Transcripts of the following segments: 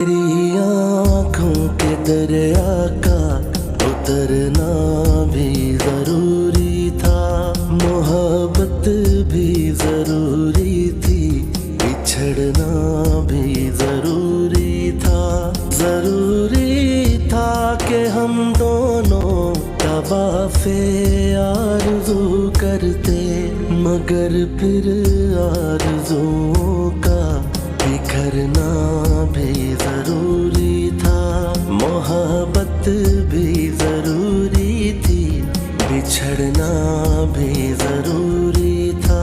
तेरी आँखों के दरिया का उतरना भी जरूरी था, मोहब्बत भी जरूरी थी, बिछड़ना भी जरूरी था। जरूरी था कि हम दोनों तवाफ़े आरज़ू करते, मगर फिर आरज़ुओं का बिखरना भी जरूरी था। मोहब्बत भी जरूरी थी, बिछड़ना भी जरूरी था।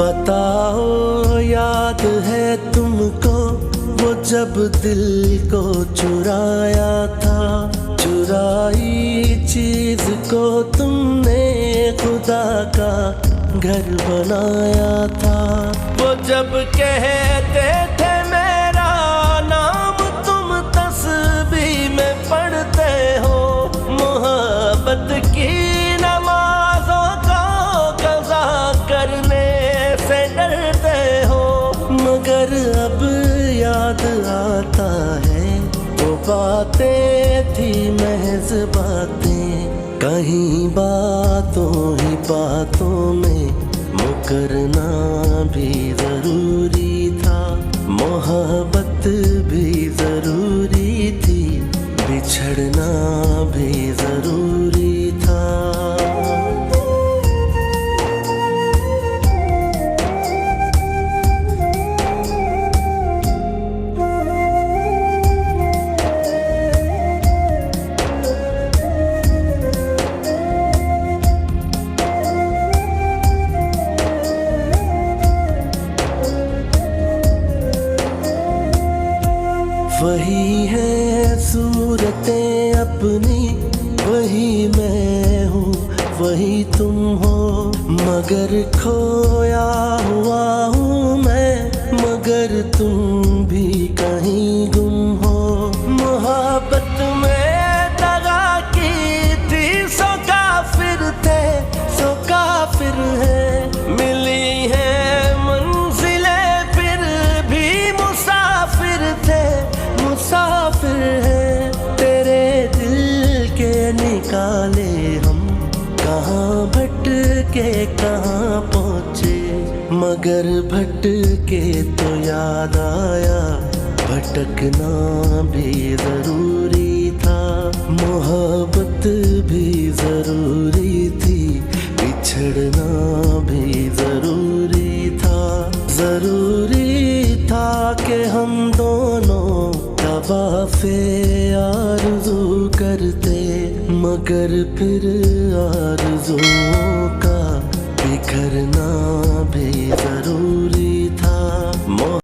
बताओ याद है तुमको वो जब दिल को चुराया था, चुराई चीज को तुमने खुदा का घर बनाया था। वो जब कहते थे मेरा नाम तुम तस्बीह में पढ़ते हो, मोहब्बत की नमाजों को कज़ा करने से डरते हो। मगर अब याद आता है वो बातें थी महज बातें, कहीं बातों ही बातों में मुकरना भी जरूरी था। मोहब्बत भी जरूरी थी, बिछड़ना भी जरूरी था। वही है सूरतें अपनी, वही मैं हूँ वही तुम हो, मगर खोया हुआ हूँ मैं, मगर तुम भी कहीं गुम हो। मोहब्बत में दगा की थी सो काफिर थे, सो काफिर है। मिली है मंजिलें फिर भी मुसाफिर थे, मुसाफिर है। तेरे दिल के निकाले हम कहाँ भटके कहाँ पहुँचे, मगर भटके तो याद आया भटकना भी जरूरी था। मोहब्बत भी जरूरी थी, बिछड़ना भी जरूरी था। जरूरी था कि हम दोनों तवाफ़े आरज़ू करते, मगर फिर आरज़ुओं का बिखरना भी जरूरी